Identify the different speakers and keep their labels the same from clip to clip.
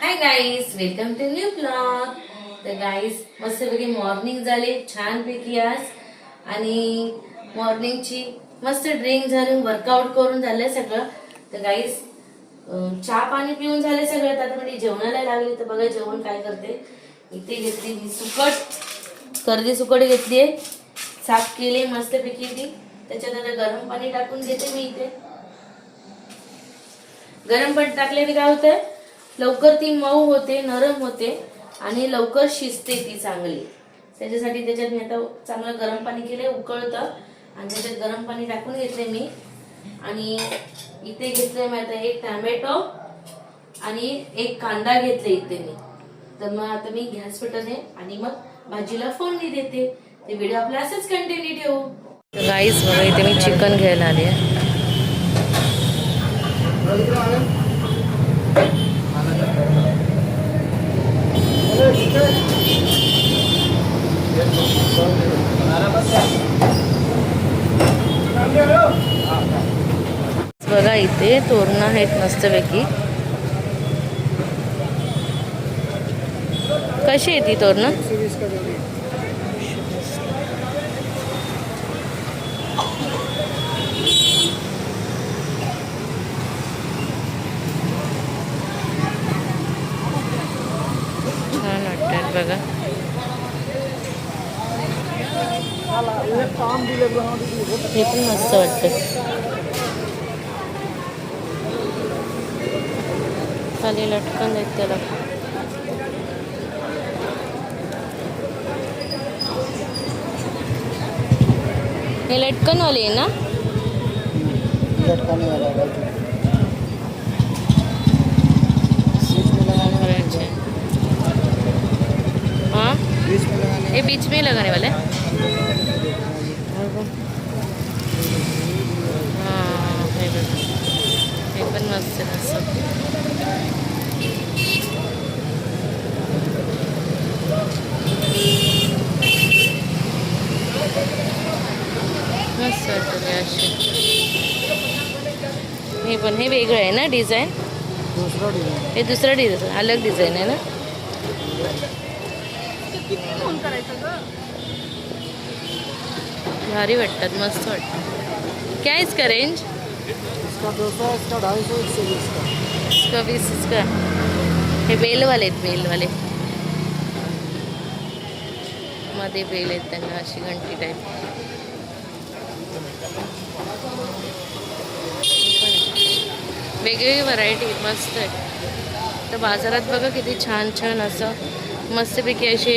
Speaker 1: High guys, welcome to new blog. तर guys मस्तपैकी morning झाली छानपैकी आज. आणि मॉर्निंगची मस्त ड्रिंक झाली, वर्कआउट करून झालं सगळं. तर गाईज चहा पाणी पिऊन झाले सगळं. आता म्हणजे जेवणाला लागले. तर बघा जेवण काय करते. इथे घेतली मी सुकट, कर्दी सुकट घेतली आहे, साफ केली मस्तपैकी ती. त्याच्यात आता गरम पाणी टाकून घेते मी. इथे गरम पाणी टाकल्याने काय होतंय, लवकर ती मऊ होते, नरम होते आणि लवकर शिजते ती चांगली. त्याच्यासाठी त्याच्यात मी आता चांगलं गरम पाणी केले, उकळतं आणि त्याच्यात गरम पाणी टाकून घेतले मी. आणि इथे घेतले मी आता एक टोमॅटो आणि एक कांदा घेतले इथे मी. तर मग आता मी गॅस पेटवते आणि मग भाजीला फोडणी देते. ते व्हिडिओ आपला असंच कंटिन्यू ठेवू. गाईस बघा इथे मी चिकन घ्यायला आले. बघा इथे तोरणं आहेत मस्तपैकी. कशी आहे ती तोरणं? छान वाटतात बघा. हे पण मस्त वाटतं. खाली लटकन आहेत त्याला. हे लटकन वाले आहे ना? हाँ, ये बीच में लगाने वाले. हाँ, हे पण मस्त मस्त. मस्त वाटतं असे. हे पण हे वेगळं आहे ना डिझाईन? हे दुसरं डिझाईन, अलग डिझाईन आहे ना? भारी वाटतात, मस्त वाटतं. क्या है इसका रेंज?
Speaker 2: इसका 200, इसका 250, इससे 20 का.
Speaker 1: इसका 20, इसका. हे बेल वाले आहेत, बेल वाले. मध्ये बेल आहेत त्यांना अशी घंटी टाईप. वेगवेगळी व्हरायटी मस्त आहे. तर बाजारात बघा किती छान छान असं मस्तपैकी असे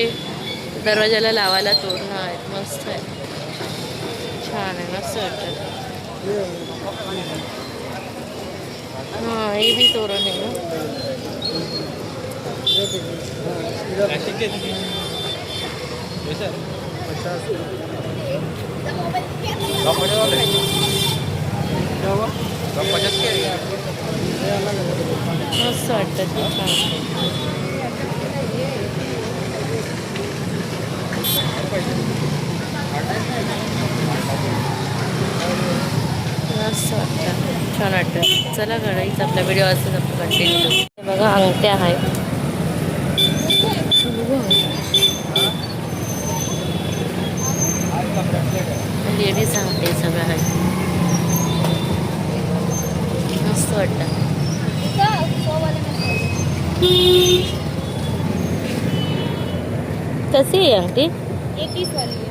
Speaker 1: दरवाजाला लावायला तोरणं आहेत. मस्त आहे, छान आहे, मस्त वाटतं. हां, हे बी तोरण आहे ना. मस्त वाटतं ते, छान. मस्त वाटतं, छान वाटतं. चला गाईच आपला व्हिडिओ असंच आपण कंटिन्यू. बघा अंगठ्या आहेत. लेडीज अंगठे सगळं आहे. मस्त वाटतं. कशी आहे अंगठी?
Speaker 3: 21 वाली है.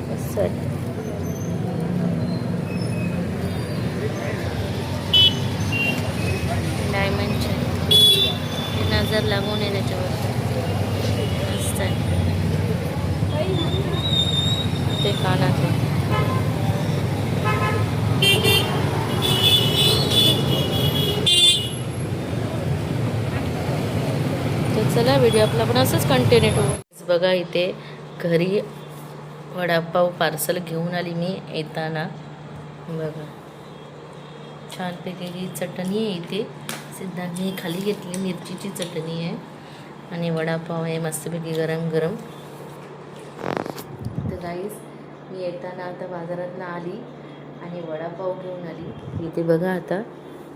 Speaker 1: मस्त वाटतं. डायमंडचे नजर लागून आहे त्याच्यावर. मस्त आहे ते कानाचे. तर चला व्हिडिओ आपला पण असंच कंटिन्यू ठेवू. बघा इथे घरी वडापाव पार्सल घेऊन आली मी येताना. बघा छानपैकी ही चटणी आहे. इथे सिद्धांनी खाली घेतली मिरचीची चटणी आहे आणि वडापाव आहे मस्तपैकी गरम गरम. तर गाईस मी येताना आता बाजारातनं आली आणि वडापाव घेऊन आली. इथे बघा आता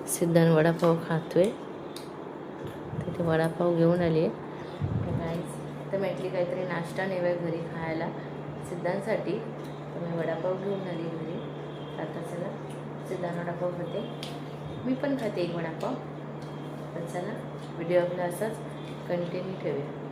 Speaker 1: सिद्धांत वडापाव खातोय. तिथे वडापाव घेऊन आली आहे गाईज. तर म्हटली काहीतरी नाश्ता नेऊया घरी खायला सिद्धांतसाठी. तर मी वडापाव घेऊन आली घरी. आता चला सिद्धांत वडापाव खाते, मी पण खाते एक वडापाव. तर चला व्हिडिओ आपला असाच कंटिन्यू ठेवूया.